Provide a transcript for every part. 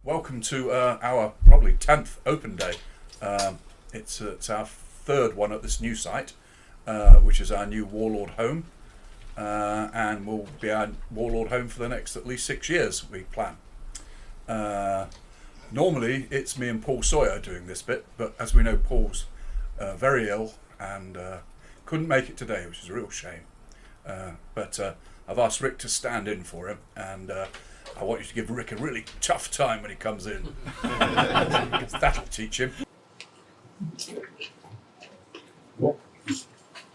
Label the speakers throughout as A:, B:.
A: Welcome to our probably 10th open day. It's our third one at this new site, which is our new Warlord home, and will be our Warlord home for the next at least 6 years, we plan. Normally it's me and Paul Sawyer doing this bit, but as we know, Paul's very ill and couldn't make it today, which is a real shame. But I've asked Rick to stand in for him, and I want you to give Rick a really tough time when he comes in. That'll teach him.
B: Is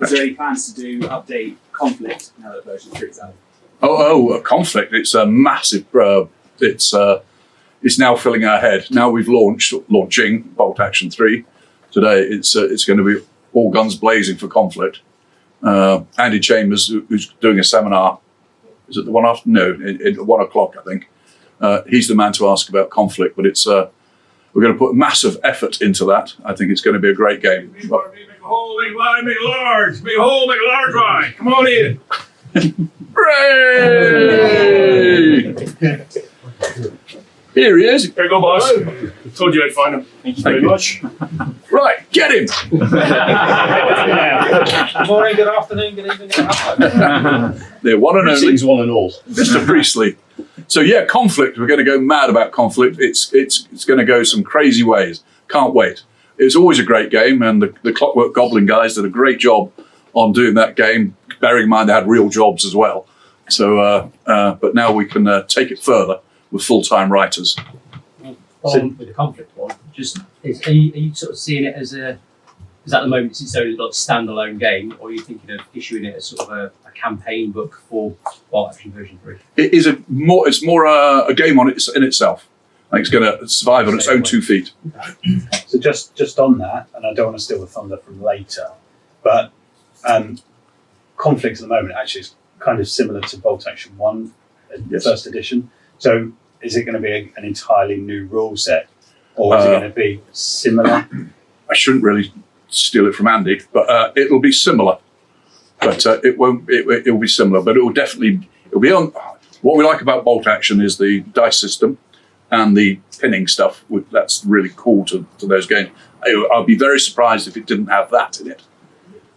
B: there any plans to do update Conflict now that version 3 is out?
A: Conflict! It's a massive. It's now filling our head. Now we've launching Bolt Action 3 today. It's going to be all guns blazing for Conflict. Andy Chambers, who's doing a seminar. Is it the one after? No, at 1 o'clock, I think. He's the man to ask about Conflict, but it's we're going to put massive effort into that. I think it's going to be a great game.
C: Behold, me large! Behold, me large one! Come on in!
A: Hooray! Here he is.
C: There you go, boss. Told you I'd find him. Thank you very much.
A: Right, get him!
D: Good morning, good afternoon, good evening, good afternoon.
A: They're one and only.
E: Greetings, one and all.
A: Mr. Priestley. So yeah, Conflict. We're going to go mad about Conflict. It's going to go some crazy ways. Can't wait. It's always a great game, and the Clockwork Goblin guys did a great job on doing that game. Bearing in mind they had real jobs as well. So, but now we can take it further with full-time writers.
D: With the Conflict one, are you sort of seeing it as at the moment it's only like a standalone game, or are you thinking of issuing it as sort of a campaign book for Bolt Action version 3?
A: It's more a game on in itself. Like it's going to survive on its own 2 feet.
B: So just on that, and I don't want to steal the thunder from later, but Conflict at the moment actually is kind of similar to Bolt Action 1,
A: Yes.
B: first edition. So is it going to be an entirely new rule set, or is it going to be similar?
A: I shouldn't really steal it from Andy, but it'll be similar. But it won't. It will be similar, but it'll be on. What we like about Bolt Action is the dice system and the pinning stuff. That's really cool to those games. I'll be very surprised if it didn't have that in it,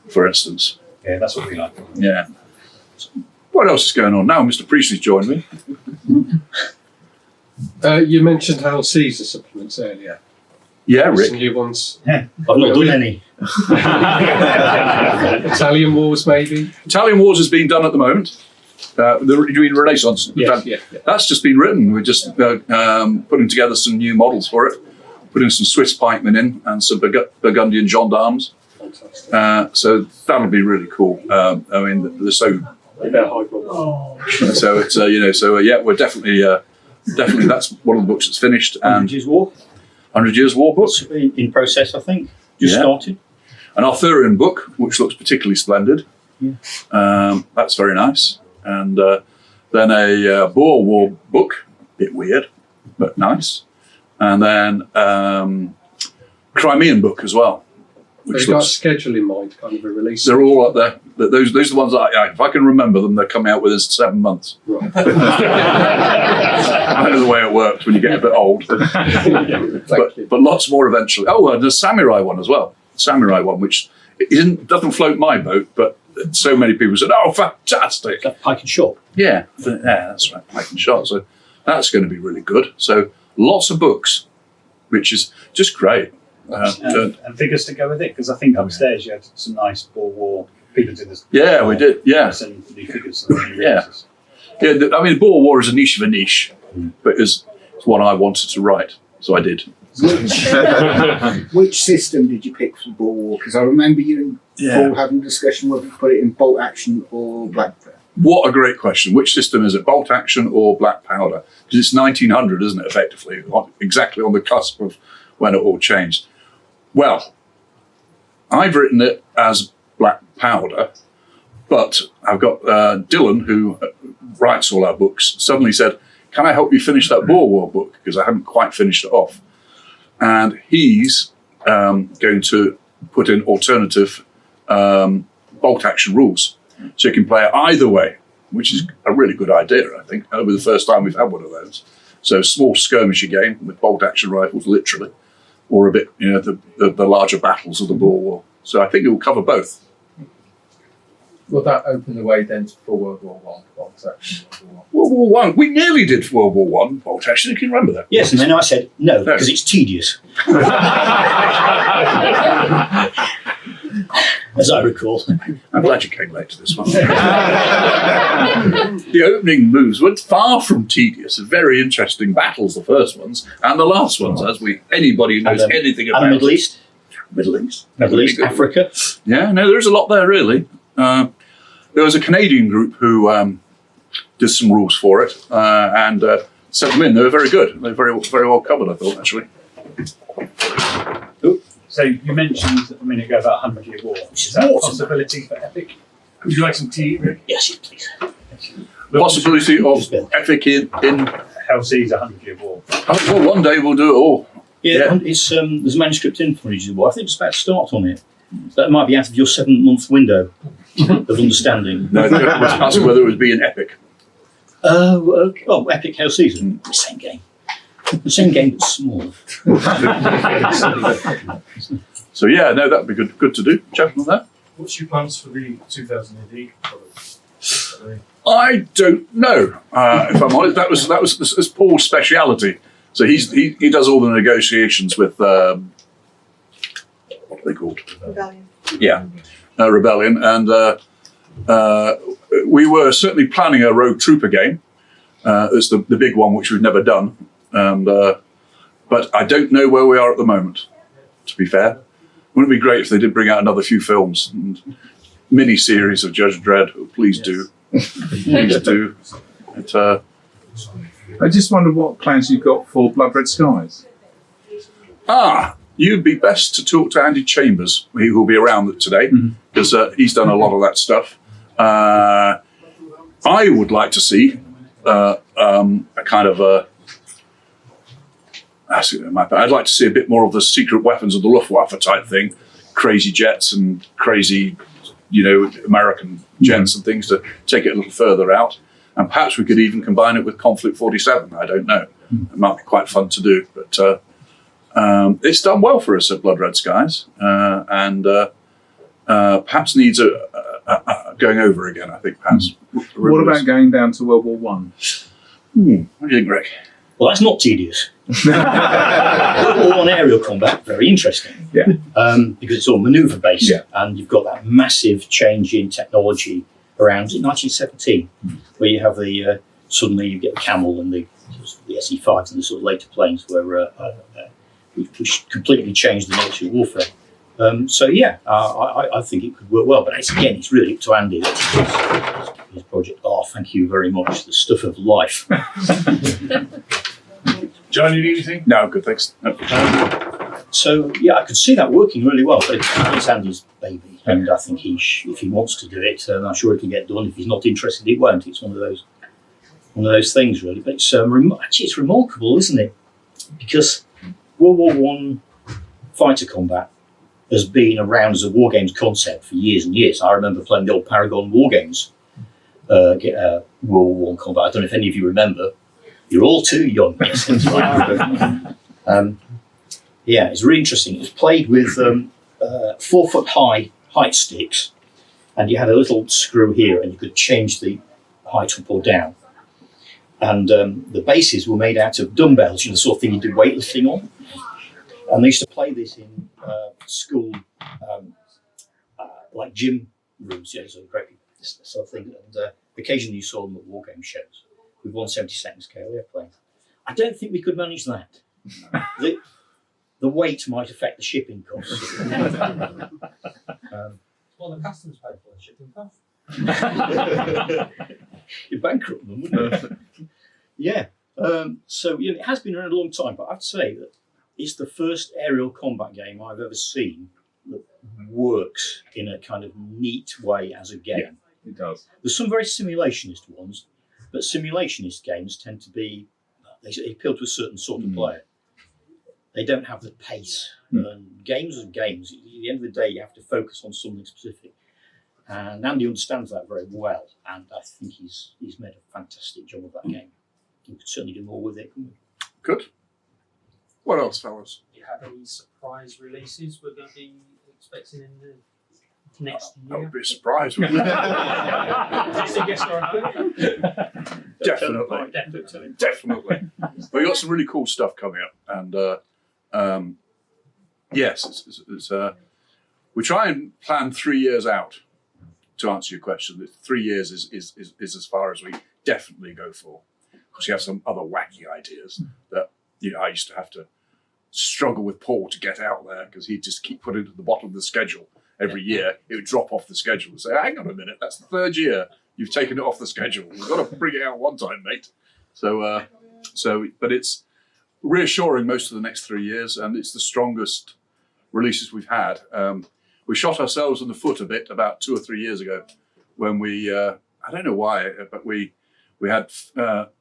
A: for instance.
B: Yeah, that's what we like.
A: Yeah. What else is going on now? Mr. Priestley's joined me.
F: You mentioned Hal Caesar supplements earlier.
A: Yeah,
F: Some
A: Rick.
F: new ones.
E: I've not done any.
F: Italian Wars, maybe?
A: Italian Wars is being done at the moment. The Renaissance.
F: Yeah.
A: That's just been written. We're just putting together some new models for it. Putting some Swiss pikemen in and some Burgundian gendarmes.
F: Fantastic.
A: So that'll be really cool. I mean, they're so.
F: They're high.
A: So it's yeah, we're definitely that's one of the books that's finished.
E: 100 Years' War.
A: 100 Years' War book.
E: In process, I think. Just
A: Yeah.
E: started.
A: An Arthurian book, which looks particularly splendid.
E: Yeah.
A: That's very nice. And then a Boer War book, bit weird, but nice. And then Crimean book as well.
F: You've got a schedule in mind, kind of a release.
A: They're all up there. Those are the ones that if I can remember them, they're coming out within 7 months.
F: Right.
A: I know the way it works when you get a bit old. but lots more eventually. Oh, and the Samurai one as well. Samurai one, which doesn't float my boat, but so many people said, "Oh, fantastic!"
E: That Pike and Shot.
A: Yeah, that's right, Pike and Shot. So that's going to be really good. So lots of books, which is just great.
B: And figures to go with it, because I think upstairs you had some nice Boer War people did this.
A: Yeah, we did. Yeah,
B: and new figures.
A: Yeah. I mean, Boer War is a niche of a niche, but it's one I wanted to write, so I did.
G: Which system did you pick for Boer War? Because I remember you and Paul having a discussion whether to put it in Bolt Action or Black Powder.
A: What a great question. Which system is it, Bolt Action or Black Powder? Because it's 1900, isn't it, effectively, exactly on the cusp of when it all changed. Well, I've written it as Black Powder, but I've got Dylan, who writes all our books, suddenly said, "Can I help you finish that Boer War book?" Because I haven't quite finished it off. And he's going to put in alternative Bolt Action rules. So you can play it either way, which is a really good idea, I think. That'll be the first time we've had one of those. So small skirmisher game with bolt-action rifles, literally, or a bit, the larger battles of the Boer War. So I think it will cover both.
H: Will that open the way then for World War One?
A: World War One. We nearly did World War One bolt-action. You can remember that?
E: Yes, and then I said no because it's tedious, as I recall.
A: I'm glad you came late to this one. The opening moves were far from tedious. Very interesting battles, the first ones, and the last ones, as anybody who knows anything about
E: the Middle East.
A: Middle East,
E: Africa.
A: Yeah, no, there's a lot there, really. There was a Canadian group who did some rules for it and sent them in. They were very good. They were very, very well covered, I thought, actually.
B: So you mentioned a minute ago about 100-Year War. Is that a possibility for Epic?
C: Would you like some tea, Rick?
E: Yes, please.
A: Possibility of Epic in
B: Hellsea's 100-Year War.
A: well, one day we'll do it all.
E: Yeah. It's there's a manuscript in for Region War. I think it's about to start on it. That might be out of your 7-month window of understanding.
A: No, it was asking whether it would be an Epic.
E: Okay. Oh, Epic Hell Season. Same game. The same game, but smaller.
A: So yeah, no, that'd be good to do. Chatting on that.
C: What's your plans for the 2000 AD?
A: I don't know. If I'm honest, that was Paul's speciality. So he does all the negotiations with what are they called?
I: Rebellion.
A: Yeah, Rebellion, and we were certainly planning a Rogue Trooper game. It's the big one which we've never done, and but I don't know where we are at the moment. To be fair, wouldn't it be great if they did bring out another few films and mini series of Judge Dredd? Please do, please do.
J: I just wonder what plans you've got for Blood Red Skies.
A: You'd be best to talk to Andy Chambers, who will be around today, because he's done a lot of that stuff. I would like to see a kind of a... I'd like to see a bit more of the secret weapons of the Luftwaffe type thing, crazy jets and crazy, American jets and things to take it a little further out. And perhaps we could even combine it with Conflict 47. I don't know. It might be quite fun to do, but it's done well for us at Blood Red Skies, and perhaps needs a going over again. I think perhaps.
J: What about going down to World War One?
A: What do you think, Rick?
E: Well, that's not tedious. World War One aerial combat, very interesting.
J: Yeah.
E: Because it's all manoeuvre based,
J: Yeah.
E: and you've got that massive change in technology around 1917, where you have the suddenly you get the Camel and the SE5s and the sort of later planes where which completely changed the nature of warfare. So yeah, I think it could work well, but it's really up to Andy. That's his project. Oh, thank you very much. The stuff of life.
C: John, you need anything?
A: No, good, thanks. No.
E: So yeah, I could see that working really well, but it's Andy's baby, and I think if he wants to do it, I'm sure it can get done. If he's not interested, it won't. It's one of those things, really. But it's actually it's remarkable, isn't it? Because World War One fighter combat has been around as a war games concept for years and years. I remember playing the old Paragon war games, World War One combat. I don't know if any of you remember. You're all too young. Yes, yeah, it's really interesting. It was played with 4 foot high height sticks, and you had a little screw here, and you could change the height up or down. And the bases were made out of dumbbells, the sort of thing you do weightlifting on. And they used to play this in school, like gym rooms, sort of great sort of thing. And occasionally you saw them at war game shows with 1/72 scale airplanes. I don't think we could manage that. The weight might affect the shipping costs.
H: Well, the customs pay for the shipping costs.
E: You'd bankrupt them, wouldn't you? Yeah. So it has been around a long time, but I'd say that it's the first aerial combat game I've ever seen that works in a kind of neat way as a game.
J: Yeah, it does.
E: There's some very simulationist ones, but simulationist games tend to be, they appeal to a certain sort of player. They don't have the pace. Games are games. At the end of the day, you have to focus on something specific. And Andy understands that very well, and I think he's made a fantastic job of that game. we could certainly do more with it, couldn't we?
A: Good. What else, fellas?
I: Do you have any surprise releases we're going to be expecting in the next
A: That
I: year?
A: would be a surprise. wouldn't it?
I: Just a yes or no?
A: Definitely. Definitely. We've got some really cool stuff coming up, and yes, we try and plan 3 years out. To answer your question, 3 years is as far as we definitely go for. Because you have some other wacky ideas that I used to have to struggle with Paul to get out there because he'd just keep putting it at the bottom of the schedule every year. It would drop off the schedule and say, "Hang on a minute, that's the third year you've taken it off the schedule. You've got to bring it out one time, mate." But it's reassuring most of the next 3 years, and it's the strongest releases we've had. We shot ourselves in the foot a bit about 2 or 3 years ago when we, I don't know why, but we had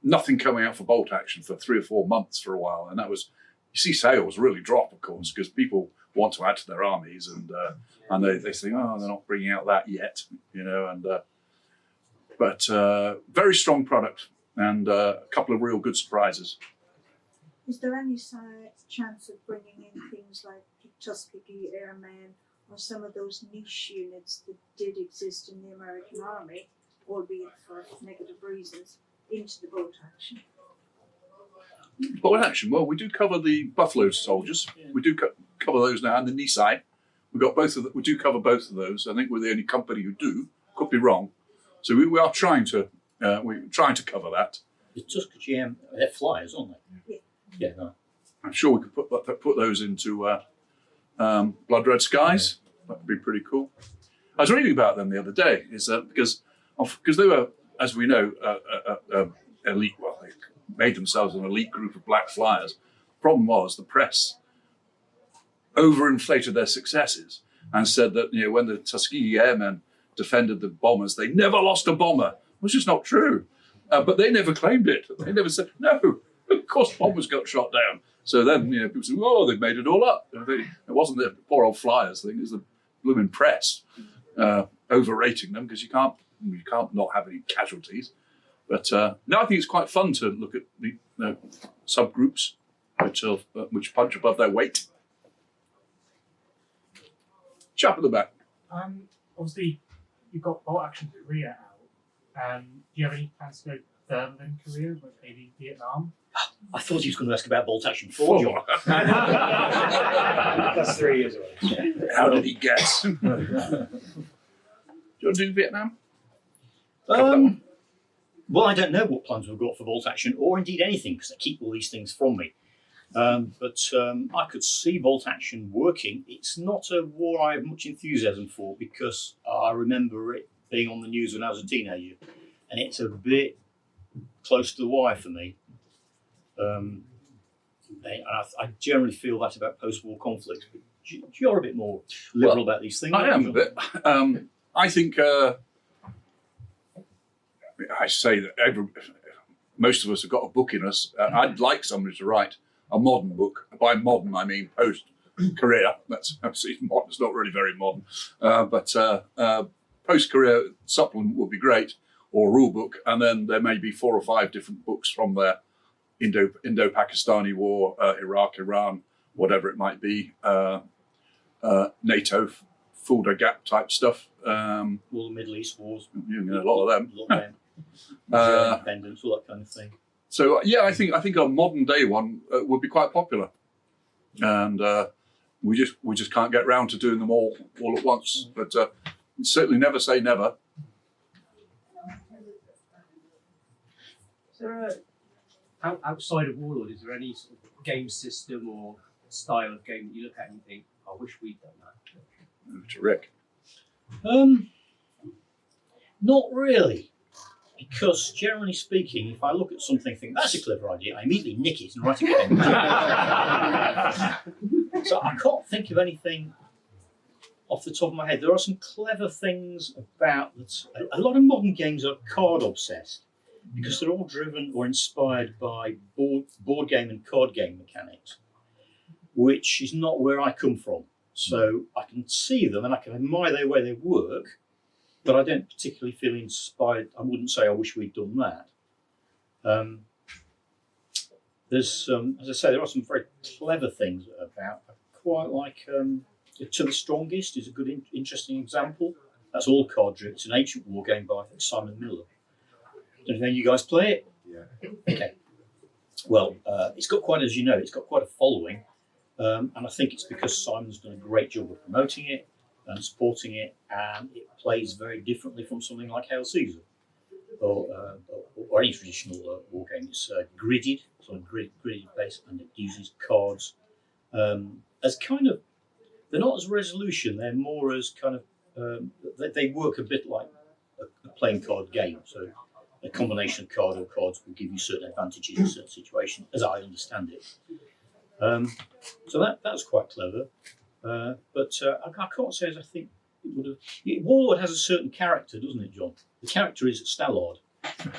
A: nothing coming out for Bolt Action for 3 or 4 months for a while. And that was, you see sales really drop, of course, because people want to add to their armies and they think, oh, they're not bringing out that yet, but very strong product and a couple of real good surprises.
K: Is there any chance of bringing in things like Tuskegee Airmen or some of those niche units that did exist in the American Army, albeit for negative reasons, into the Bolt Action?
A: Bolt Action, well, we do cover the Buffalo soldiers. We do cover those now, and the Nisai. We've got both of them. We do cover both of those. I think we're the only company who do. Could be wrong. So we are trying to cover that.
E: The Tuskegee, they're flyers, aren't they?
K: Yeah.
E: Yeah, no.
A: I'm sure we could put those into Blood Red Skies. That would be pretty cool. I was reading about them the other day. Is that because they were, as we know, elite. Well, they made themselves an elite group of black flyers. The problem was the press overinflated their successes and said that when the Tuskegee Airmen defended the bombers, they never lost a bomber, which is not true. But they never claimed it. They never said, no, of course bombers got shot down. So then people said, oh, they've made it all up. It wasn't the poor old flyers thing, it was the blooming press overrating them because you can't not have any casualties. But no, I think it's quite fun to look at the subgroups which punch above their weight. Chap at the back.
L: Obviously, you've got Bolt Action Korea out. Do you have any plans to go further than Korea, like maybe Vietnam?
E: I thought he was going to ask about Bolt Action 4, John.
B: That's 3 years away.
A: How did he guess? Do you want to do Vietnam?
E: Well, I don't know what plans we've got for Bolt Action, or indeed anything, because they keep all these things from me. But I could see Bolt Action working. It's not a war I have much enthusiasm for, because I remember it being on the news when I was a teenager, and it's a bit close to the wire for me. I generally feel that about post-war conflicts. But you're a bit more liberal about these things.
A: I am a bit. I think I say that most of us have got a book in us. I'd like somebody to write a modern book. By modern, I mean post-career. That's absolutely modern. It's not really very modern. But post-career supplement would be great, or a rule book. And then there may be 4 or 5 different books from there. Indo-Pakistani War, Iraq, Iran, whatever it might be, NATO, Fulda Gap type stuff.
E: All the Middle East wars.
A: A lot of them.
E: Independence, all that kind of thing.
A: So yeah, I think a modern day one would be quite popular, and we just can't get round to doing them all at once. But certainly never say never.
D: Is there outside of Warlord, is there any sort of game system or style of game that you look at and you think, I wish we'd done that?
A: Over to Rick.
E: Not really. Because generally speaking, if I look at something and think that's a clever idea, I immediately nick it and write it down. So I can't think of anything off the top of my head. There are some clever things about that. A lot of modern games are card obsessed because they're all driven or inspired by board game and card game mechanics, which is not where I come from. So I can see them and I can admire the way they work, but I don't particularly feel inspired. I wouldn't say I wish we'd done that. there's, as I say, there are some very clever things about. I quite like To the Strongest is a good, interesting example. That's all card driven. It's an ancient war game by Simon Miller. Don't know if you guys play it?
G: Yeah.
E: Okay. Well, it's got quite, as you know, it's got quite a following, and I think it's because Simon's done a great job of promoting it and supporting it, and it plays very differently from something like Hail Caesar or any traditional war game. It's gridded, sort of gridded base, and it uses cards as kind of, they're not as resolution, they're more as kind of, they work a bit like a playing card game. So a combination of card or cards will give you certain advantages in certain situations, as I understand it. So that's quite clever. But I can't say as I think it would have. Warlord has a certain character, doesn't it, John? The character is Stallard.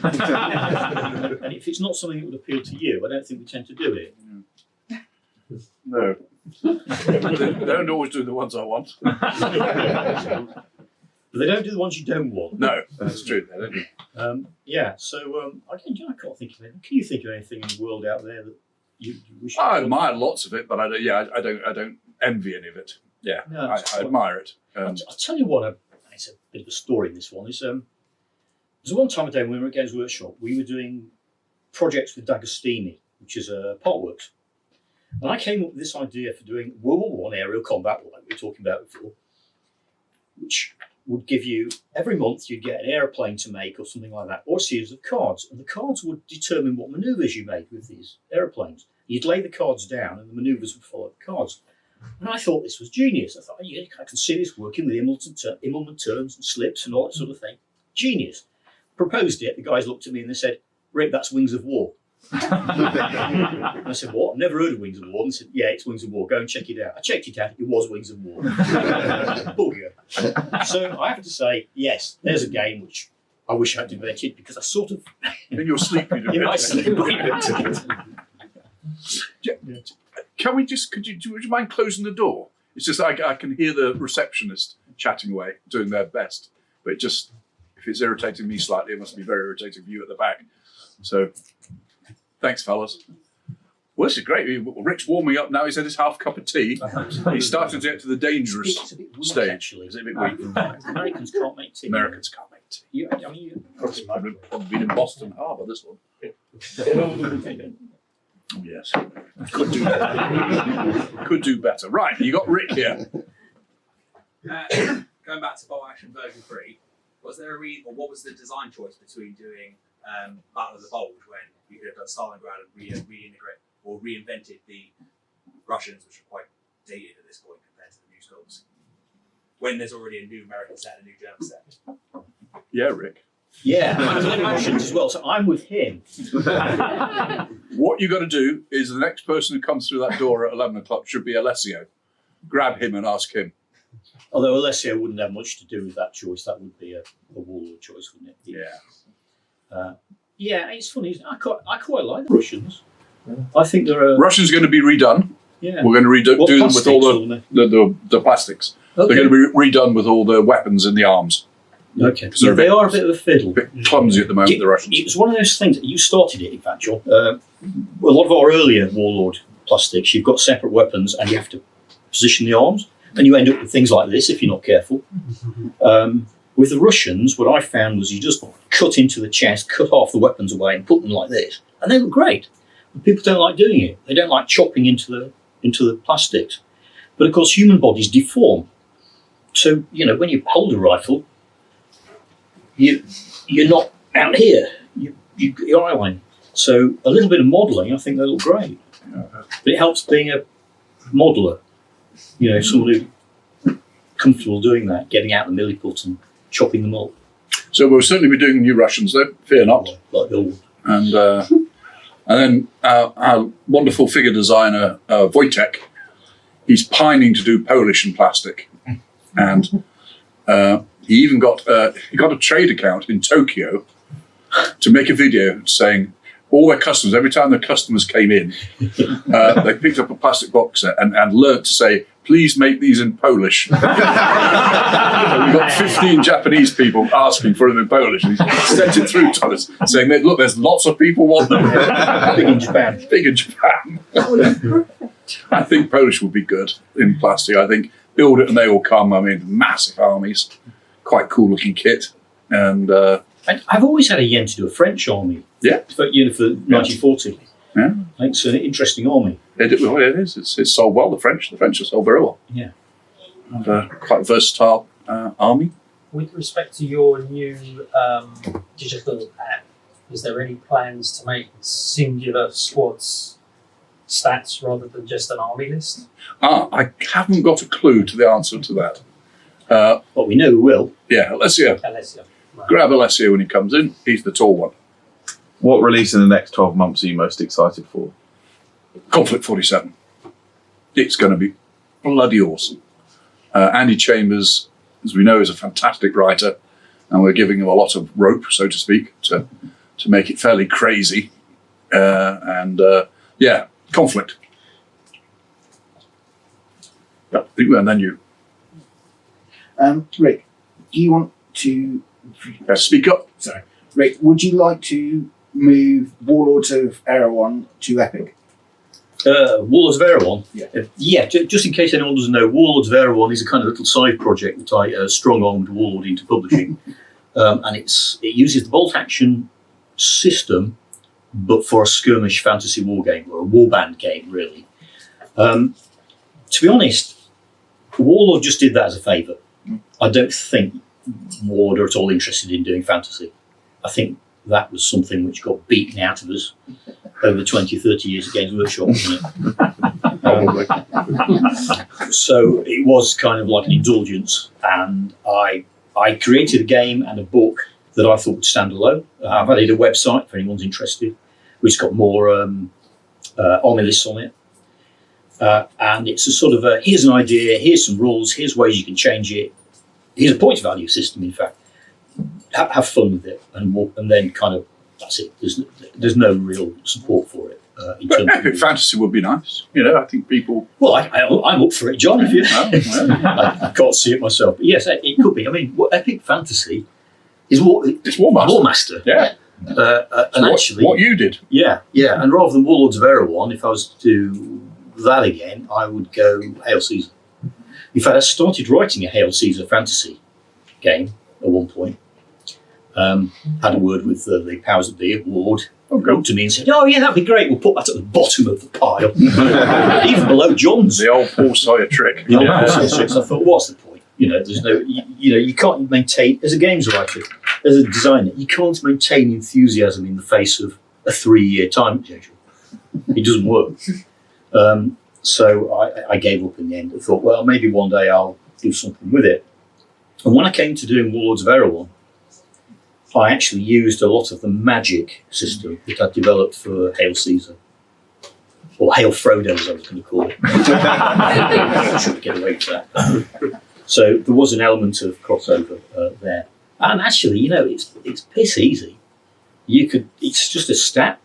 E: And if it's not something that would appeal to you, I don't think we tend to do it.
A: No. They don't always do the ones I want.
E: But they don't do the ones you don't want.
A: No, that's true. They don't.
E: Yeah, so I can't think of anything. Can you think of anything in the world out there that you wish?
A: I admire lots of it, but I don't envy any of it. Yeah,
E: No,
A: I admire it.
E: I'll tell you what, it's a bit of a story in this one. There's one time a day when we were at Games Workshop, we were doing projects with D'Agostini, which is a Partworks. And I came up with this idea for doing World War I aerial combat, like we were talking about before, which would give you, every month you'd get an aeroplane to make or something like that, or a series of cards. And the cards would determine what manoeuvres you made with these aeroplanes. You'd lay the cards down and the manoeuvres would follow the cards. And I thought this was genius. I thought, yeah, I can see this working with Immelman turns and slips and all that sort of thing. Genius. Proposed it. The guys looked at me and they said, Rick, that's Wings of War. And I said, what? I've never heard of Wings of War. And they said, yeah, it's Wings of War. Go and check it out. I checked it out. It was Wings of War. Bugger. So I have to say, yes, there's a game which I wish I'd invented because I sort of...
A: In your sleep, you
E: in my sleep,
A: Can we just, would you mind closing the door? It's just I can hear the receptionist chatting away, doing their best. But just, if it's irritating me slightly, it must be very irritating for you at the back. So, thanks, fellas. Well, this is great. Rick's warming up now. He's had his half cup of tea. He's starting to get to the dangerous
E: It's a bit weak,
A: stage.
E: actually.
A: Is it a bit weak?
E: Americans can't make tea.
A: Americans can't make tea. Probably been in Boston Harbour, this one. Yes. Could do better. Could do better. Right, you got Rick here.
M: Going back to Bolt Action version 3, was there a reason, or what was the design choice between doing Battle of the Bulge when you could have done Stalingrad and reinvented the Russians, which are quite dated at this point compared to the new sculpts, when there's already a new American set and a new German set?
A: Yeah, Rick.
E: Yeah, I'm doing Russians as well, so I'm with him.
A: What you got to do is the next person who comes through that door at 11 o'clock should be Alessio. Grab him and ask him.
E: Although Alessio wouldn't have much to do with that choice, that would be a Warlord choice, wouldn't it?
A: Yeah.
E: Yeah, it's funny. Isn't it? I quite like the Russians. I think they're
A: Russians going to be redone.
E: Yeah.
A: We're going to do them with all the plastics.
E: Okay.
A: They're going to be redone with all the weapons in the arms.
E: Okay. Yeah, they are a bit of a fiddle.
A: A bit clumsy at the moment, the Russians.
E: It was one of those things that you started it, in fact, John. A lot of our earlier Warlord plastics, you've got separate weapons and you have to position the arms, and you end up with things like this if you're not careful. With the Russians, what I found was you just cut into the chest, cut half the weapons away and put them like this, and they look great. But people don't like doing it. They don't like chopping into the plastics. But of course, human bodies deform. So, when you hold a rifle, you're not out here. You're eye line. So a little bit of modelling, I think they look great. But it helps being a modeller. Someone who's comfortable doing that, getting out the milliput and chopping them up.
A: So we'll certainly be doing new Russians, though. Fear not.
E: Like the old.
A: And then our wonderful figure designer Wojtek, he's pining to do Polish and plastic, and he even got a trade account in Tokyo to make a video saying, all their customers, every time the customers came in, they picked up a plastic box set and learnt to say, please make these in Polish. So we got 15 Japanese people asking for them in Polish. And he sent it through to us, saying, look, there's lots of people want them.
E: Big in Japan.
A: Big in Japan. I think Polish would be good in plastic. I think build it and they will come. I mean, massive armies, quite cool looking kit. And
E: I've always had a yen to do a French army.
A: Yeah.
E: For 1940.
A: Yeah.
E: I think it's an interesting army.
A: It is. It's sold well. The French have sold very well.
E: Yeah.
A: And quite a versatile army.
I: With respect to your new digital app, is there any plans to make singular squads stats rather than just an army list?
A: I haven't got a clue to the answer to that.
E: But we know who will.
A: Yeah, Alessio.
I: Right.
A: Grab Alessio when he comes in. He's the tall one.
J: What release in the next 12 months are you most excited for?
A: Conflict 47. It's going to be bloody awesome. Andy Chambers, as we know, is a fantastic writer, and we're giving him a lot of rope, so to speak, to make it fairly crazy. Conflict. Yeah, and then you.
G: Rick, do you want to
A: speak up?
G: Sorry, Rick. Would you like to move Warlords of Erewhon to Epic?
E: Warlords of Erewhon?
G: Yeah.
E: Just in case anyone doesn't know, Warlords of Erewhon is a kind of little side project that I strong-armed Warlord into publishing. And it uses the bolt action system, but for a skirmish fantasy war game, or a warband game, really. To be honest, Warlord just did that as a favour. I don't think Warlord are at all interested in doing fantasy. I think that was something which got beaten out of us over 20, 30 years of Games Workshop, wasn't it? So it was kind of like an indulgence, and I created a game and a book that I thought would stand alone. I've added a website for anyone's interested, which has got more army lists on it. And it's a sort of here's an idea, here's some rules, here's ways you can change it. Here's a points value system, in fact. Have fun with it, and then kind of that's it. There's no real support for it.
A: But epic fantasy would be nice. I think people.
E: Well, I'm up for it, John. If you, I can't see it myself, but yes, it could be. I mean, epic fantasy is
A: it's
E: Warmaster.
A: Yeah.
E: And actually,
A: what you did.
E: Yeah. And rather than Warlords of Erewhon, if I was to do that again, I would go Hail Caesar. In fact, I started writing a Hail Caesar fantasy game at one point. Had a word with the powers that be at Ward. Looked to me and said, "Oh yeah, that'd be great. We'll put that at the bottom of the pile, even below John's."
A: The old Paul Sawyer trick.
E: The old Paul Sawyer trick. So I thought, what's the point? There's no, you can't maintain as a games writer, as a designer, you can't maintain enthusiasm in the face of a 3-year time schedule. It doesn't work. So I gave up in the end. I thought, well, maybe one day I'll do something with it. And when I came to doing Warlords of Erewhon, I actually used a lot of the magic system that I developed for Hail Caesar. Or Hail Frodo, as I was going to call it. I should get away with that. So there was an element of crossover there. And actually, it's piss easy. It's just a stat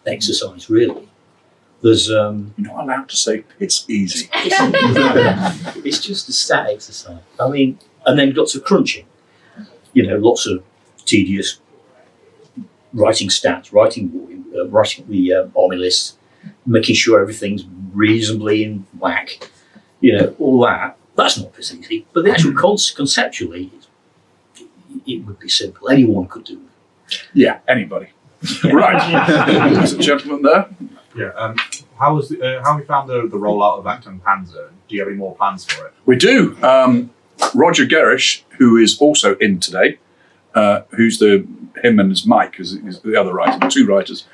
E: exercise, really. There's
A: You're not allowed to say it's easy.
E: It's just a stat exercise. I mean, and then lots of crunching. Lots of tedious writing stats, writing the army lists, making sure everything's reasonably in whack. All that. That's not piss easy. But the actual conceptually, it would be simple. Anyone could do it.
A: Yeah, anybody. Right. There's a gentleman there.
N: Yeah. How have you found the rollout of Acton Panzer? Do you have any more plans for it?
A: We do. Roger Gerrish, who is also in today, who's him and his Mike, is the other writer, the two writers.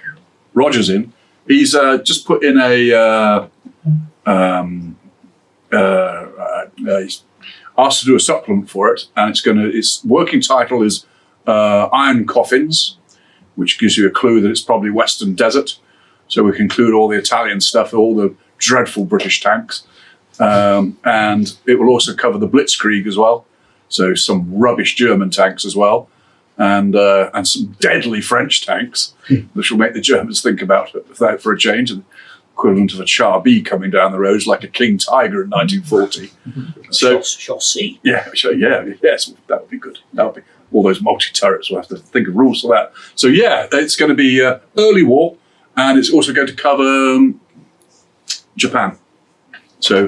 A: Roger's in. He's just put in he's asked to do a supplement for it, and its working title is Iron Coffins, which gives you a clue that it's probably Western Desert. So we can include all the Italian stuff, all the dreadful British tanks. And it will also cover the Blitzkrieg as well. So some rubbish German tanks as well. and some deadly French tanks, which will make the Germans think about it for a change. And equivalent of a Char B coming down the roads like a King Tiger in 1940. So,
E: Chassis.
A: yes, that would be good. That would be all those multi-turrets. We'll have to think of rules for that. So yeah, it's going to be early war, and it's also going to cover Japan. So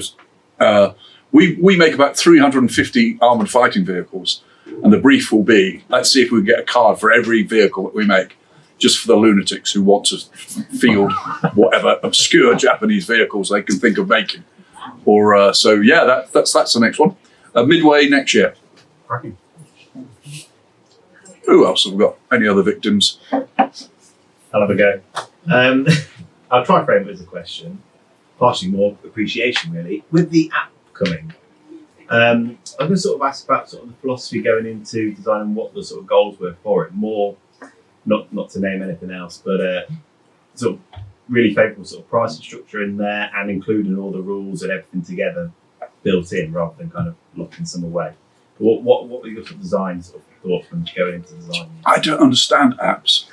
A: we make about 350 armoured fighting vehicles, and the brief will be, let's see if we can get a card for every vehicle that we make, just for the lunatics who want to field whatever obscure Japanese vehicles they can think of making. Or that's the next one. Midway next year.
N: Cracking.
A: Who else have we got? Any other victims?
O: I'll have a go. I'll try and frame it as a question, partially more appreciation really. With the app coming, I'm going to sort of ask about sort of the philosophy going into design and what the sort of goals were for it. More, not to name anything else, but sort of really favourable sort of pricing structure in there and including all the rules and everything together built in rather than kind of locking some away. What were your sort of design sort of thoughts when going into design?
A: I don't understand apps.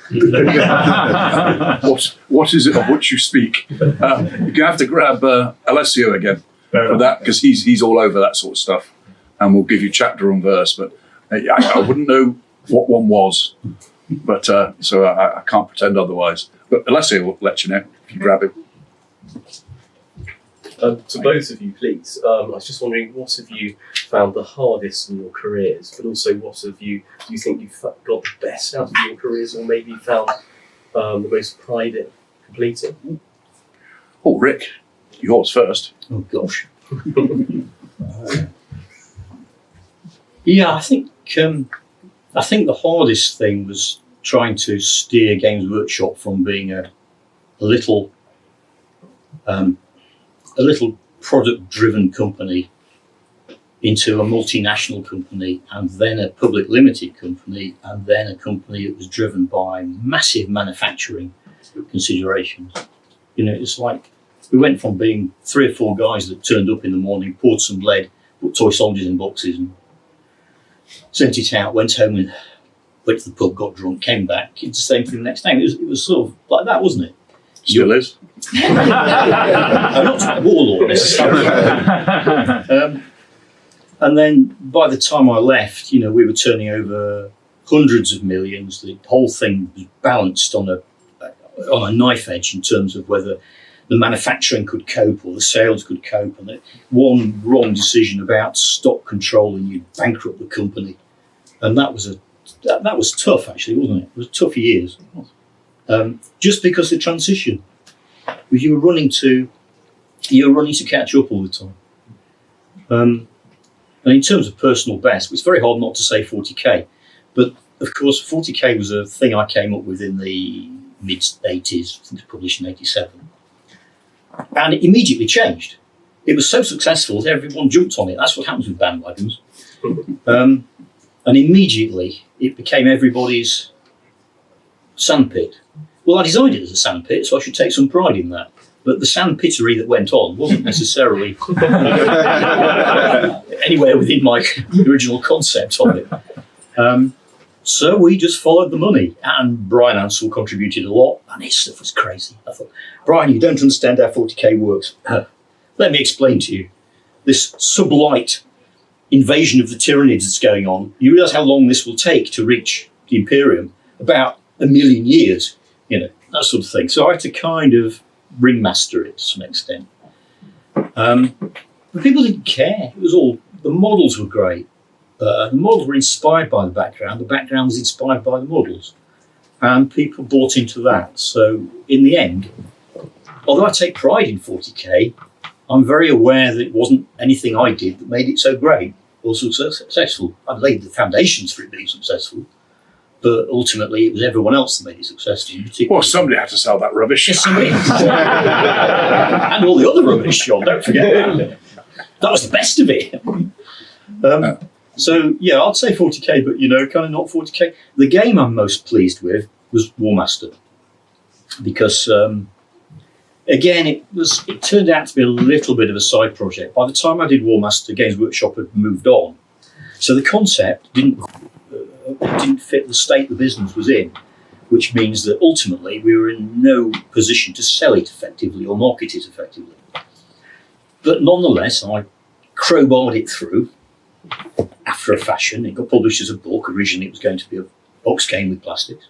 A: What is it of which you speak? You're going to have to grab Alessio again for that, because he's all over that sort of stuff, and we'll give you chapter and verse. But I wouldn't know what one was, but so I can't pretend otherwise. But Alessio will let you know if you grab him.
P: To both of you, please. I was just wondering, what have you found the hardest in your careers, but also what have you do you think you've got the best out of your careers, or maybe found the most pride in completing?
A: Oh, Rick, yours first.
E: Oh gosh. Yeah, I think the hardest thing was trying to steer Games Workshop from being a little product-driven company into a multinational company, and then a public limited company, and then a company that was driven by massive manufacturing considerations. You know, it's like we went from being 3 or 4 guys that turned up in the morning, poured some lead, put toy soldiers in boxes, and sent it out, went home and went to the pub, got drunk, came back. It's the same thing the next day. It was sort of like that, wasn't it?
A: Still is.
E: I'm not a warlord necessarily. And then by the time I left, you know, we were turning over hundreds of millions. The whole thing was balanced on a knife edge in terms of whether the manufacturing could cope or the sales could cope. And one wrong decision about stock control and you'd bankrupt the company. And that was tough, actually, wasn't it? It was tough years. Just because the transition, you were running to catch up all the time. And in terms of personal best, it's very hard not to say 40k, but of course 40k was a thing I came up with in the mid 80s. I think it was published in 87, and it immediately changed. It was so successful that everyone jumped on it. That's what happens with bandwagons. And immediately it became everybody's sandpit. Well, I designed it as a sandpit, so I should take some pride in that. But the sandpittery that went on wasn't necessarily anywhere within my original concept of it. So we just followed the money. And Brian Ansell contributed a lot, and his stuff was crazy. I thought, Brian, you don't understand how 40k works. Let me explain to you. This sublight invasion of the Tyranids that's going on, you realise how long this will take to reach the Imperium? About 1 million years, you know, that sort of thing. So I had to kind of ringmaster it to some extent. But people didn't care. It was all, the models were great. The models were inspired by the background was inspired by the models. And people bought into that. So in the end, although I take pride in 40k, I'm very aware that it wasn't anything I did that made it so great or so successful. I laid the foundations for it being successful. But ultimately, it was everyone else that made it successful.
A: Well, somebody had to sell that rubbish.
E: Yes, somebody and all the other rubbish, John, don't forget that. That was the best of it. So, yeah, I'd say 40k, but, you know, kind of not 40k. The game I'm most pleased with was War Master. Because, again, it turned out to be a little bit of a side project. By the time I did War Master, Games Workshop had moved on. So the concept that didn't fit the state the business was in, which means that ultimately we were in no position to sell it effectively or market it effectively. But nonetheless, I crowbarred it through after a fashion. It got published as a book. Originally, it was going to be a box game with plastics.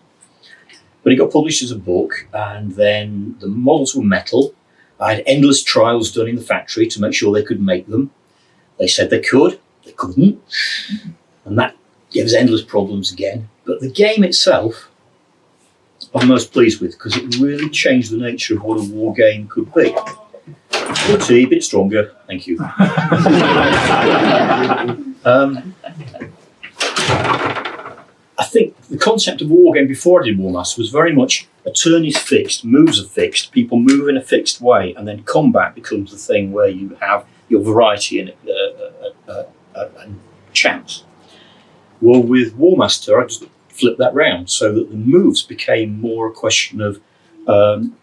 E: But it got published as a book, and then the models were metal. I had endless trials done in the factory to make sure they could make them. They said they could, they couldn't. And that gave us endless problems again. But the game itself, I'm most pleased with, because it really changed the nature of what a war game could be. A bit stronger, thank you. I think the concept of a war game before I did War Master was very much a turn is fixed, moves are fixed, people move in a fixed way, and then combat becomes the thing where you have your variety and chance. Well, with War Master, I just flipped that round so that the moves became more a question of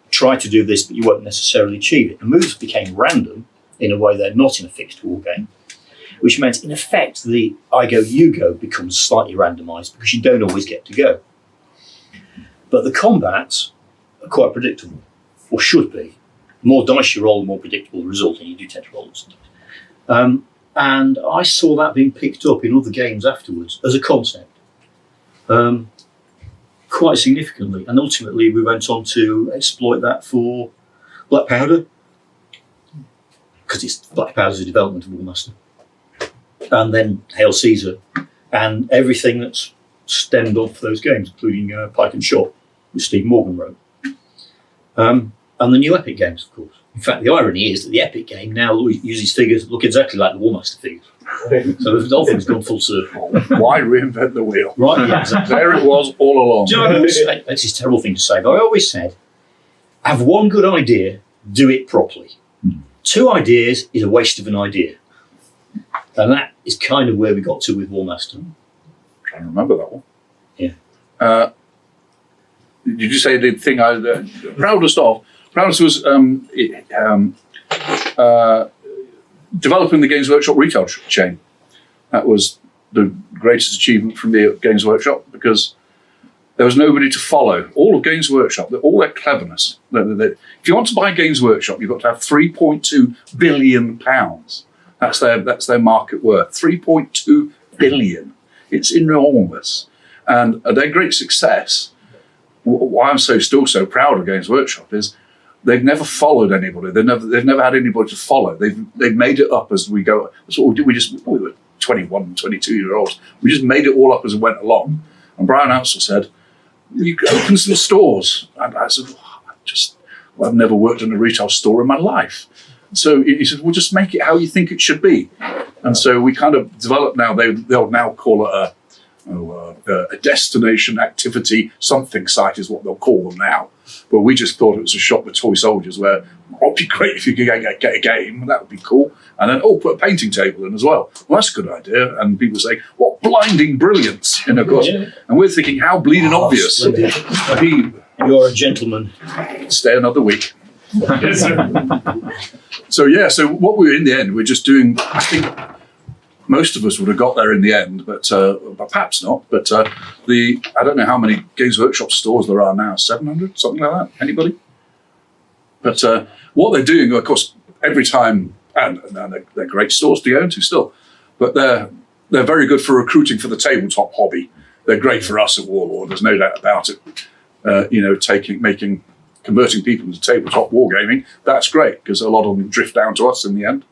E: try to do this, but you won't necessarily achieve it. The moves became random in a way they're not in a fixed war game, which meant, in effect, the I go, you go becomes slightly randomised because you don't always get to go. But the combats are quite predictable, or should be. The more dice you roll, the more predictable the result, and you do tend to roll sometimes. And I saw that being picked up in other games afterwards as a concept. Quite significantly, and ultimately we went on to exploit that for Black Powder, because Black Powder's a development of War Master, and then Hail Caesar, and everything that's stemmed off those games, including Pike and Shot, which Steve Morgan wrote, and the new Epic games, of course. In fact, the irony is that the Epic game now uses figures that look exactly like the War Master figures. So the whole thing's gone full circle.
A: Why reinvent the wheel?
E: Right, yeah, exactly.
A: There it was all along.
E: Do you know, that's his terrible thing to say, but I always said, have one good idea, do it properly. 2 ideas is a waste of an idea. And that is kind of where we got to with War Master.
A: I'm trying to remember that one.
E: Yeah.
A: Did you say the thing proudest of? Proudest was developing the Games Workshop retail chain. That was the greatest achievement from the Games Workshop, because there was nobody to follow. All of Games Workshop, all their cleverness. If you want to buy Games Workshop, you've got to have £3.2 billion. That's their market worth. 3.2 billion. It's enormous. And their great success, why I'm still so proud of Games Workshop, is they've never followed anybody. They've never had anybody to follow. They've made it up as we go. That's what we did. We were 21, 22-year-olds. We just made it all up as we went along. And Brian Ansell said, "You could open some stores." And I said, I've never worked in a retail store in my life. So he said, "Well, just make it how you think it should be." And so we kind of developed now. They'll now call it a destination activity something site is what they'll call them now. But we just thought it was a shop with toy soldiers where it'd be great if you could get a game, that would be cool. And then, put a painting table in as well. Well, that's a good idea. And people say, what blinding brilliance, of course. Yeah. And we're thinking, how bleeding obvious.
E: You're a gentleman.
A: Stay another week. So what we were in the end, we're just doing, I think, most of us would have got there in the end, but perhaps not. But I don't know how many Games Workshop stores there are now, 700, something like that. Anybody? But what they're doing, of course, every time, and they're great stores to go into still, but they're very good for recruiting for the tabletop hobby. They're great for us at Warlord. There's no doubt about it. Converting people into tabletop wargaming, that's great, because a lot of them drift down to us in the end.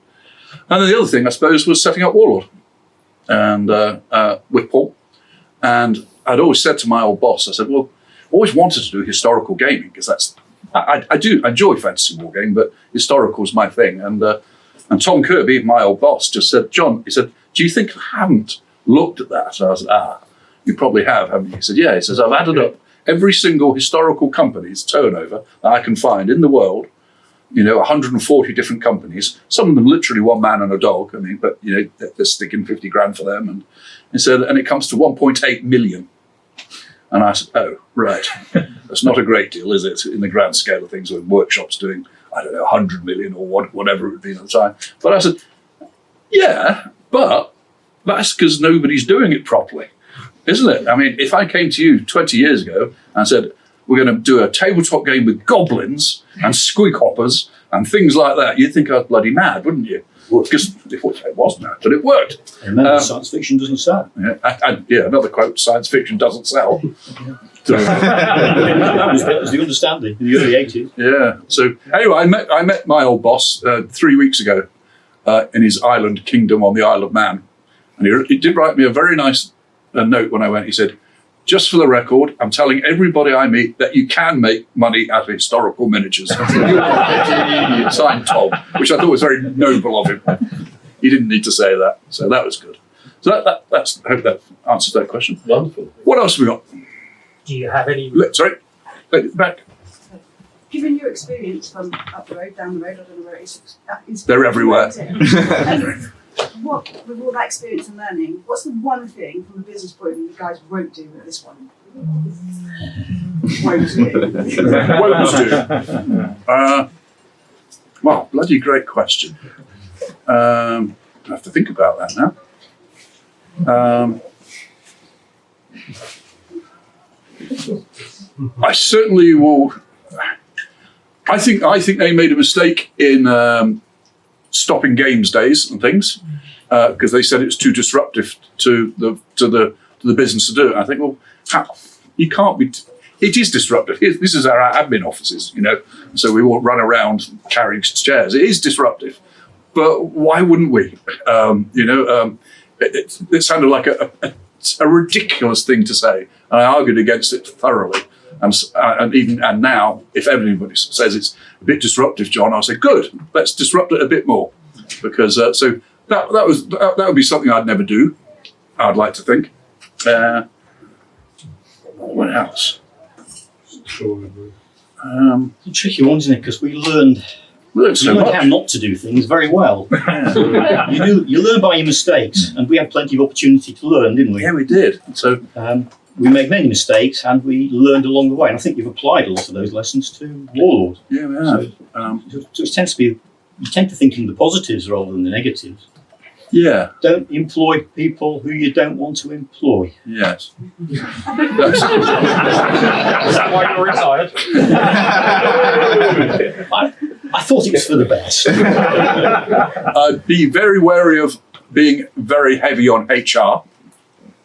A: And then the other thing, I suppose, was setting up Warlord, and with Paul. And I'd always said to my old boss, I said, well, I always wanted to do historical gaming, because I do enjoy fantasy wargaming, but historical is my thing. And Tom Kirby, my old boss, just said, John, he said, do you think I haven't looked at that? So I said, you probably have, haven't you? He said, yeah. He says, I've added up every single historical company's turnover that I can find in the world, 140 different companies, some of them literally one man and a dog. I mean, but they're sticking 50 grand for them. And he said, and it comes to 1.8 million. And I said, oh, right. That's not a great deal, is it? In the grand scale of things, when Workshop's doing, 100 million or whatever it would be at the time. But I said, yeah, but that's because nobody's doing it properly. isn't it? I mean, if I came to you 20 years ago and said, we're going to do a tabletop game with goblins and squeak hoppers and things like that, you'd think I was bloody mad, wouldn't you? Because it was mad, but it worked.
E: Remember, science fiction doesn't sell.
A: Yeah, another quote, science fiction doesn't sell.
E: That was the understanding in the early 80s.
A: Yeah. So anyway, I met my old boss 3 weeks ago in his island kingdom on the Isle of Man. And he did write me a very nice note when I went. He said, just for the record, I'm telling everybody I meet that you can make money out of historical miniatures. Signed Tom, which I thought was very noble of him. He didn't need to say that, so that was good. So that's. I hope that answers that question.
P: Wonderful.
A: What else have we got?
I: Do you have any?
A: Sorry, back.
Q: Given your experience from up the road, down the road, I don't know where it is.
A: They're everywhere.
Q: What, with all that experience and learning, what's the one thing from a business point of view you guys won't do that this one won't do?
A: Well, bloody great question. I have to think about that now. I certainly will. I think they made a mistake in stopping games days and things because they said it was too disruptive to the business to do it. I think, well, you can't be. It is disruptive. This is our admin offices, so we won't run around carrying chairs. It is disruptive, but why wouldn't we? It sounded like a ridiculous thing to say, and I argued against it thoroughly. And now, if everybody says it's a bit disruptive, John, I'll say, good, let's disrupt it a bit more, because so that would be something I'd never do. I'd like to think. What else?
E: It's a tricky one, isn't it? Because we learned how not to do things very well. You learn by your mistakes, and we had plenty of opportunity to learn, didn't we?
A: Yeah, we did. So
E: we made many mistakes, and we learned along the way. And I think you've applied a lot of those lessons to Warlord.
A: Yeah, we have.
E: So it tends to be, you tend to think in the positives rather than the negatives.
A: Yeah.
E: Don't employ people who you don't want to employ.
A: Yes.
I: Is that why you're retired?
E: I thought it was for the best.
A: I'd be very wary of being very heavy on HR,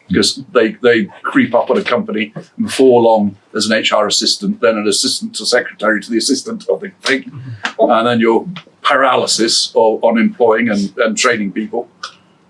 A: because they creep up on a company, and before long there's an HR assistant, then an assistant to secretary to the assistant of the thing, and then you're paralysis on employing and training people.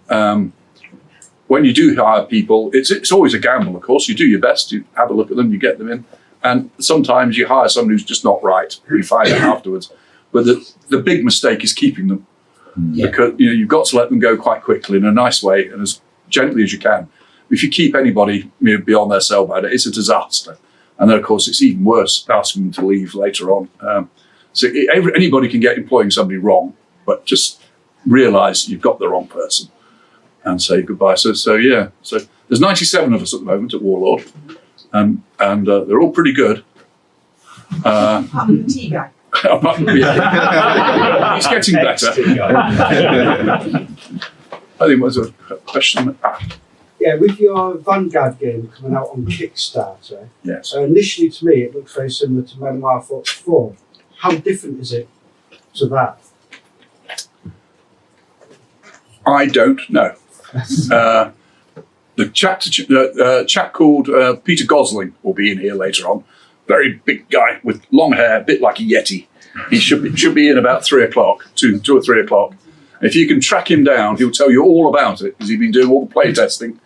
A: When you do hire people, it's always a gamble, of course. You do your best, you have a look at them, you get them in, and sometimes you hire someone who's just not right. You find out afterwards. But the big mistake is keeping them, because you've got to let them go quite quickly in a nice way and as gently as you can. If you keep anybody beyond their sell by, it's a disaster. And then, of course, it's even worse asking them to leave later on. So anybody can get employing somebody wrong, but just realise you've got the wrong person and say goodbye. So there's 97 of us at the moment at Warlord, and they're all pretty good.
Q: Apart from the tea guy.
A: He's getting better. I think was a question.
R: Yeah, with your Vanguard game coming out on Kickstarter,
A: yes.
R: Initially to me it looks very similar to Memoir 44. How different is it to that?
A: I don't know. The chap called Peter Gosling will be in here later on. Very big guy with long hair, a bit like a Yeti. He should be in about 3 o'clock, 2 or 3 o'clock. If you can track him down, he'll tell you all about it, because he's been doing all the play testing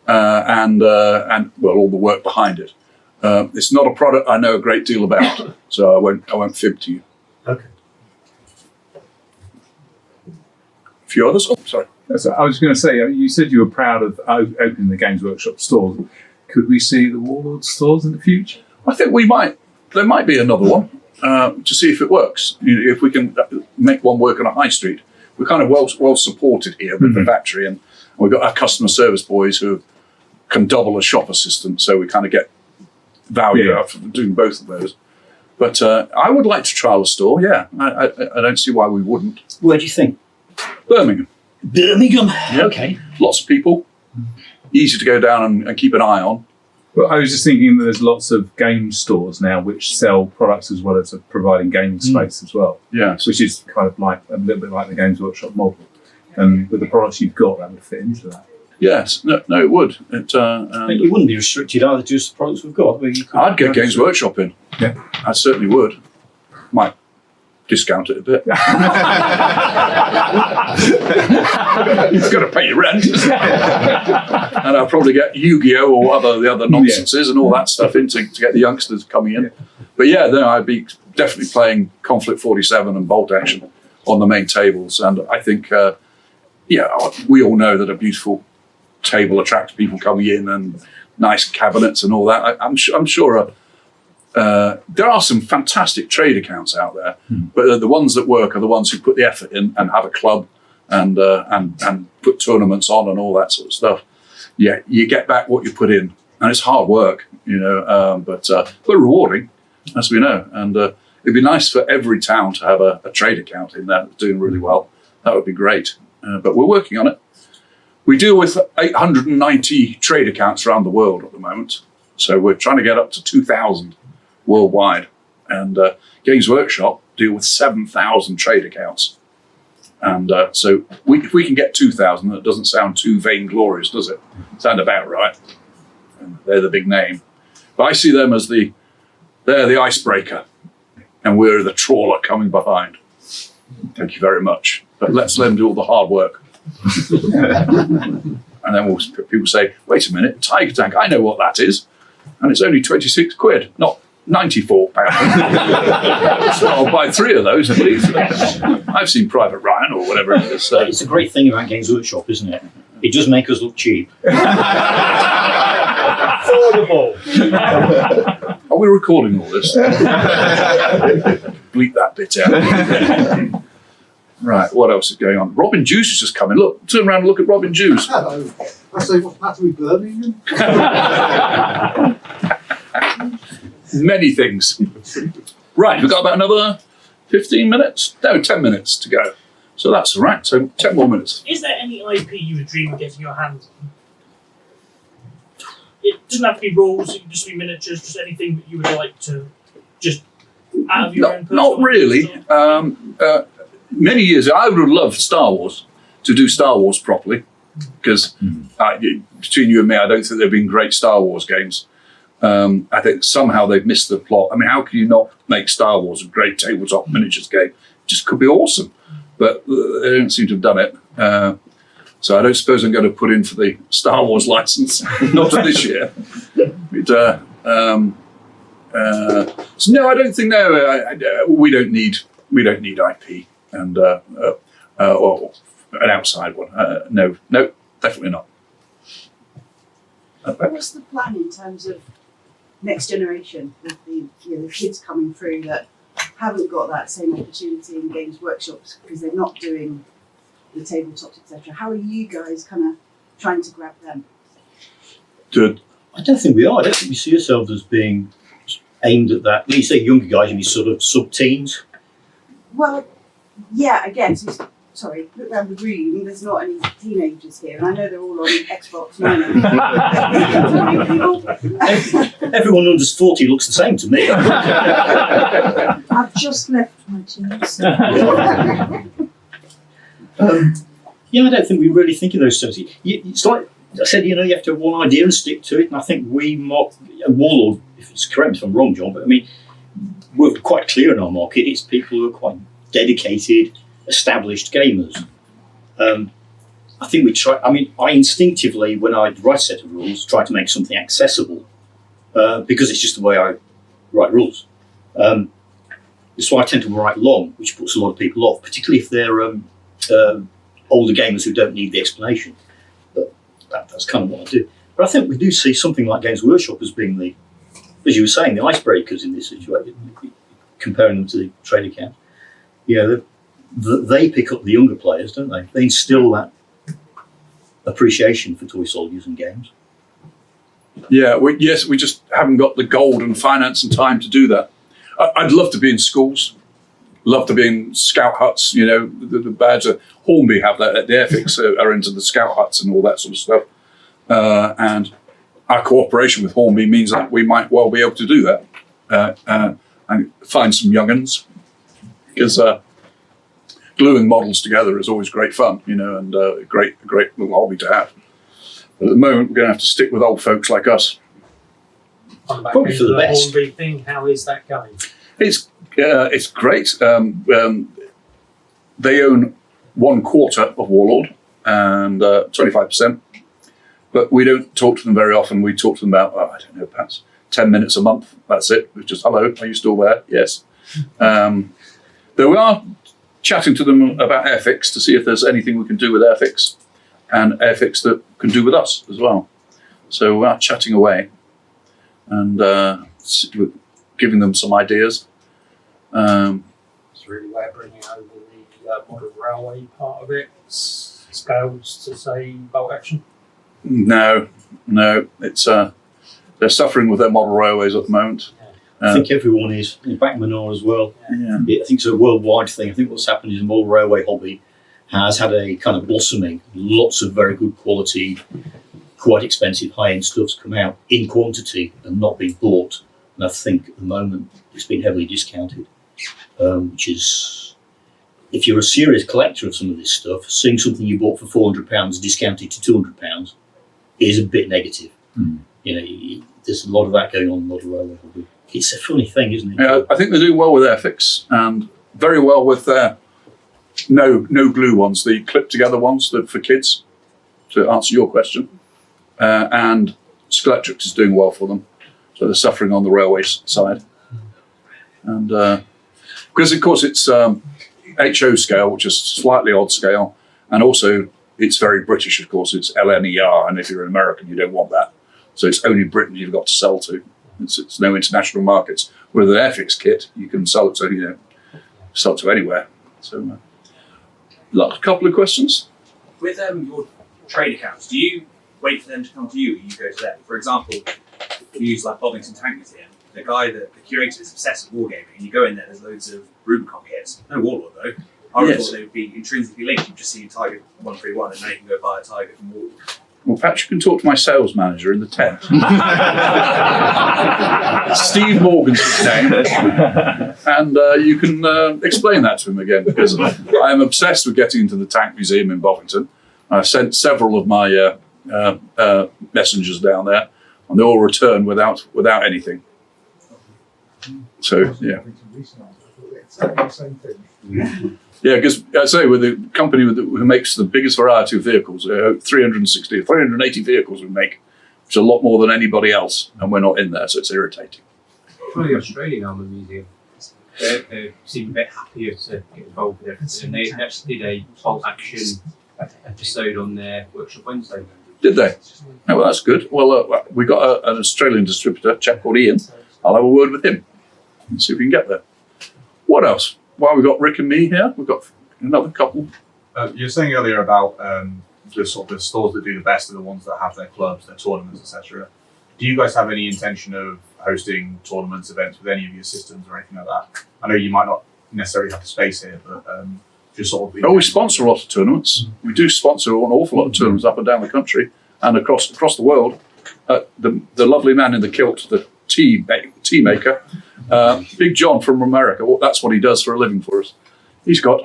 A: and all the work behind it. It's not a product I know a great deal about, so I won't fib to you.
R: Okay.
A: A few others? Oh, sorry.
S: So I was going to say, you said you were proud of opening the Games Workshop stores. Could we see the Warlord stores in the future?
A: I think we might. There might be another one to see if it works. If we can make one work on a high street. We're kind of well supported here with the factory, and we've got our customer service boys who can double as shop assistant, so we kind of get value out of doing both of those. But I would like to trial a store, yeah. I don't see why we wouldn't.
E: Where do you think?
A: Birmingham.
E: Birmingham?
A: Yeah.
E: Okay.
A: Lots of people. easy to go down and keep an eye on.
S: Well, I was just thinking that there's lots of game stores now which sell products as well as providing gaming space as well.
A: Yeah.
S: Which is kind of like a little bit like the Games Workshop model. And with the products you've got, that would fit into that.
A: Yes, no, it would. It
E: wouldn't be restricted either to just the products we've got.
A: I'd get Games Workshop in.
S: Yeah.
A: I certainly would. Might discount it a bit. You've got to pay your rent. And I'll probably get Yu-Gi-Oh! Or the other nonsenses and all that stuff in to get the youngsters coming in. But yeah, then I'd be definitely playing Conflict 47 and Bolt Action on the main tables. And I think, we all know that a beautiful table attracts people coming in and nice cabinets and all that. I'm sure there are some fantastic trade accounts out there, but the ones that work are the ones who put the effort in and have a club and put tournaments on and all that sort of stuff. Yeah, you get back what you put in, and it's hard work, but rewarding, as we know. And it'd be nice for every town to have a trade account in there that's doing really well. That would be great. But we're working on it. We deal with 890 trade accounts around the world at the moment, so we're trying to get up to 2,000 worldwide. And Games Workshop deal with 7,000 trade accounts. And so if we can get 2,000, that doesn't sound too vainglorious, does it? Sound about right. And they're the big name. But I see them as they're the icebreaker, and we're the trawler coming behind. Thank you very much. But let's let them do all the hard work. And then people say, wait a minute, Tiger Tank, I know what that is. And it's only 26 quid, not 94 pounds. So I'll buy 3 of those, please. I've seen Private Ryan or whatever it is. So.
E: It's a great thing about Games Workshop, isn't it? It does make us look cheap.
C: Affordable.
A: Are we recording all this? Bleep that bit out. Right, what else is going on? Robin Juice has just come in. Look, turn around and look at Robin Juice.
R: Hello. I say, what's the matter with Birmingham?
A: Many things. Right, we've got about another 15 minutes? No, 10 minutes to go. So that's all right. So 10 more minutes.
L: Is there any IP you would dream of getting your hands on? It doesn't have to be rules, it can just be miniatures, just anything that you would like to just out of your own personal.
A: Not really. Many years ago, I would have loved Star Wars, to do Star Wars properly, because between you and me, I don't think there have been great Star Wars games. I think somehow they've missed the plot. I mean, how can you not make Star Wars a great tabletop miniatures game? It just could be awesome, but they don't seem to have done it. So I don't suppose I'm going to put in for the Star Wars license, not for this year. But, so no, I don't think we don't need IP and or an outside one. No, definitely not.
Q: What's the plan in terms of next generation with the kids coming through that haven't got that same opportunity in Games Workshops because they're not doing the tabletops, etc. How are you guys kind of trying to grab them?
A: Good.
E: I don't think we are. I don't think we see ourselves as being aimed at that. When you say younger guys, you mean sort of sub-teens?
Q: Well, yeah, again, sorry, look around the room, there's not any teenagers here, and I know they're all on Xbox One.
E: Everyone under 40 looks the same to me.
K: I've just left my teens.
E: I don't think we really think of those terms. It's like I said, you have to have one idea and stick to it. And I think Warlord, if it's correct if I'm wrong, John, but I mean, we're quite clear in our market. It's people who are quite dedicated, established gamers. I think we try. I mean, I instinctively, when I write a set of rules, try to make something accessible because it's just the way I write rules. That's why I tend to write long, which puts a lot of people off, particularly if they're older gamers who don't need the explanation. But that's kind of what I do. But I think we do see something like Games Workshop as being the, as you were saying, the icebreakers in this situation, comparing them to the trade account. They pick up the younger players, don't they? They instill that appreciation for toy soldiers and games.
A: Yeah, we just haven't got the gold and finance and time to do that. I'd love to be in schools, love to be in scout huts. The badge of Hornby have that. The Airfix are into the scout huts and all that sort of stuff. and our cooperation with Hornby means that we might well be able to do that and find some young'uns, because gluing models together is always great fun, and a great little hobby to have. But at the moment, we're going to have to stick with old folks like us.
I: Probably for the best. Hornby thing, how is that going?
A: It's great. They own 1/4 of Warlord and 25%, but we don't talk to them very often. We talk to them about, I don't know, perhaps 10 minutes a month. That's it. It's just, hello, are you still there? Yes. Though we are chatting to them about Airfix to see if there's anything we can do with Airfix, and Airfix that can do with us as well. So we are chatting away and giving them some ideas.
I: It's really way of bringing over the modern railway part of it, scales to say bolt action.
A: No, it's they're suffering with their model railways at the moment.
E: I think everyone is. In Backmanor as well.
A: Yeah.
E: I think it's a worldwide thing. I think what's happened is the model railway hobby has had a kind of blossoming. Lots of very good quality, quite expensive high-end stuff's come out in quantity and not being bought. And I think at the moment it's been heavily discounted, which is, if you're a serious collector of some of this stuff, seeing something you bought for £400 discounted to £200 is a bit negative. There's a lot of that going on in the model railway hobby. It's a funny thing, isn't it?
A: Yeah, I think they do well with Airfix and very well with their no glue ones, the clip together ones that for kids, to answer your question. And Skeletrix is doing well for them. So they're suffering on the railway side. And because of course it's HO scale, which is slightly odd scale, and also it's very British, of course, it's LNER, and if you're an American you don't want that. So it's only Britain you've got to sell to. It's no international markets. With an Airfix kit, you can sell it to sell it to anywhere. So, a couple of questions.
M: With your trade accounts, do you wait for them to come to you, or you go to them? For example, you use like Bovington Tank Museum. The curator is obsessed with wargaming, and you go in there. There's loads of Rubicon kits. No Warlord though. I would have thought they would be intrinsically linked. You've just seen Tiger 131, and now you can go buy a Tiger from Warlord.
A: Well, perhaps you can talk to my sales manager in the tent. Steve Morgan's his name. And you can explain that to him again, because I am obsessed with getting into the Tank Museum in Bovington. I sent several of my messengers down there, and they all returned without anything. So, yeah. Yeah, because I say we're the company who makes the biggest variety of vehicles. 380 vehicles we make, which is a lot more than anybody else, and we're not in there, so it's irritating.
D: Well, the Australian Armour Museum, they seem a bit happier to get involved with everything. And they actually did a bolt action episode on their Workshop Wednesday.
A: Did they? Oh, well, that's good. Well, we got an Australian distributor, a chap called Ian. I'll have a word with him and see if we can get there. What else? Well, we've got Rick and me here. We've got another couple.
N: You were saying earlier about the sort of the stores that do the best are the ones that have their clubs, their tournaments, etc. Do you guys have any intention of hosting tournaments, events with any of your systems or anything like that? I know you might not necessarily have the space here, but just sort of...
A: we sponsor a lot of tournaments. We do sponsor an awful lot of tournaments up and down the country and across the world. The lovely man in the kilt, the tea maker, Big John from America, that's what he does for a living for us. He's got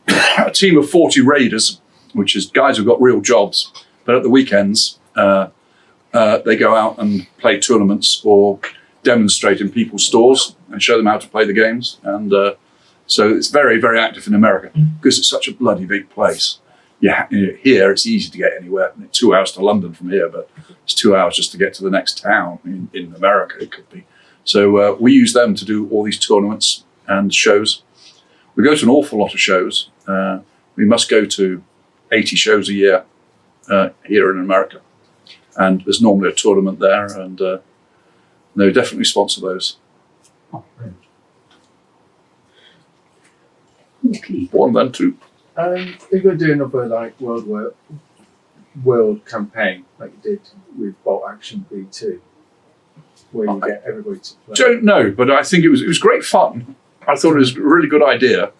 A: a team of 40 raiders, which is guys who've got real jobs, but at the weekends they go out and play tournaments or demonstrate in people's stores and show them how to play the games. And so it's very, very active in America because it's such a bloody big place. Yeah, here it's easy to get anywhere. 2 hours to London from here, but it's 2 hours just to get to the next town in America, it could be. So we use them to do all these tournaments and shows. We go to an awful lot of shows. We must go to 80 shows a year here in America. And there's normally a tournament there, and they definitely sponsor those.
S: Oh, brilliant.
E: Okay.
A: One, then two.
H: If you're doing another world campaign like you did with Bolt Action B2, where you get everybody to play.
A: Don't know, but I think it was great fun. I thought it was a really good idea.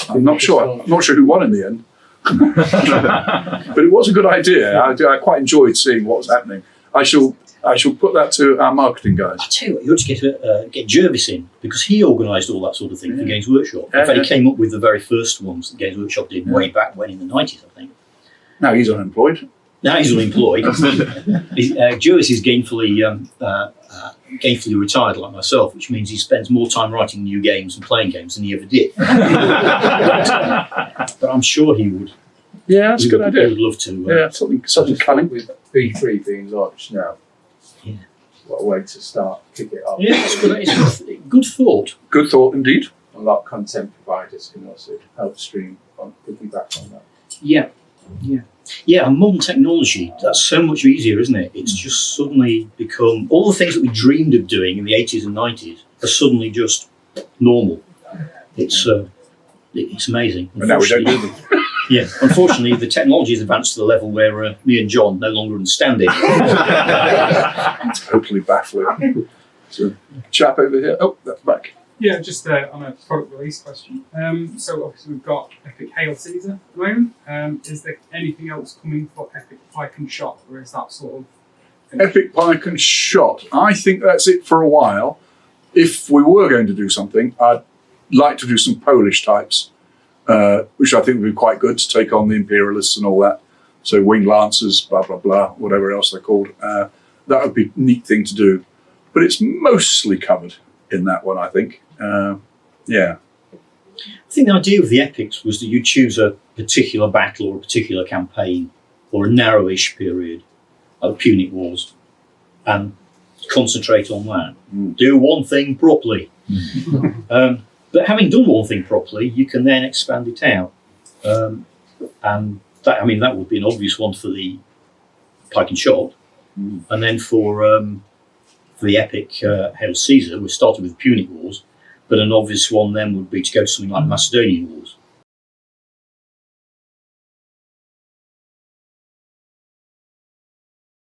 A: I'm not sure who won in the end. But it was a good idea. I quite enjoyed seeing what was happening. I shall put that to our marketing guys.
E: I tell you what, you ought to get Jervis in, because he organised all that sort of thing for Games Workshop. In fact, he came up with the very first ones that Games Workshop did way back when in the 90s, I think.
A: Now he's unemployed.
E: Jervis is gainfully retired like myself, which means he spends more time writing new games and playing games than he ever did. But I'm sure he would.
A: Yeah, that's a good idea.
E: He would love to.
A: Yeah, something cunning.
H: With B3 being launched now.
E: Yeah.
H: What a way to start, kick it off.
E: Yeah, it's good thought.
A: Good thought indeed.
H: A lot of content providers can also help stream on piggyback on that.
E: Yeah. And modern technology, that's so much easier, isn't it? It's just suddenly become, all the things that we dreamed of doing in the 80s and 90s are suddenly just normal. It's amazing.
A: And now we don't do them.
E: Yeah, unfortunately, the technology has advanced to the level where me and John no longer understand it.
A: Totally baffling. So, chap over here. Oh, that's back.
T: Yeah, just on a product release question. So obviously we've got Epic Hail Caesar at the moment. Is there anything else coming for Epic Pike and Shot, or is that sort of
A: Epic Pike and Shot. I think that's it for a while. If we were going to do something, I'd like to do some Polish types, which I think would be quite good to take on the Imperialists and all that. So Winged Lancers, blah, blah, blah, whatever else they're called. That would be a neat thing to do. But it's mostly covered in that one, I think. Yeah.
E: I think the idea of the epics was that you choose a particular battle or a particular campaign or a narrowish period, like Punic Wars, and concentrate on that. Do one thing properly. But having done one thing properly, you can then expand it out. And that, I mean, that would be an obvious one for the Pike and Shot. And then for the epic Hail Caesar, we started with Punic Wars, but an obvious one then would be to go to something like Macedonian Wars.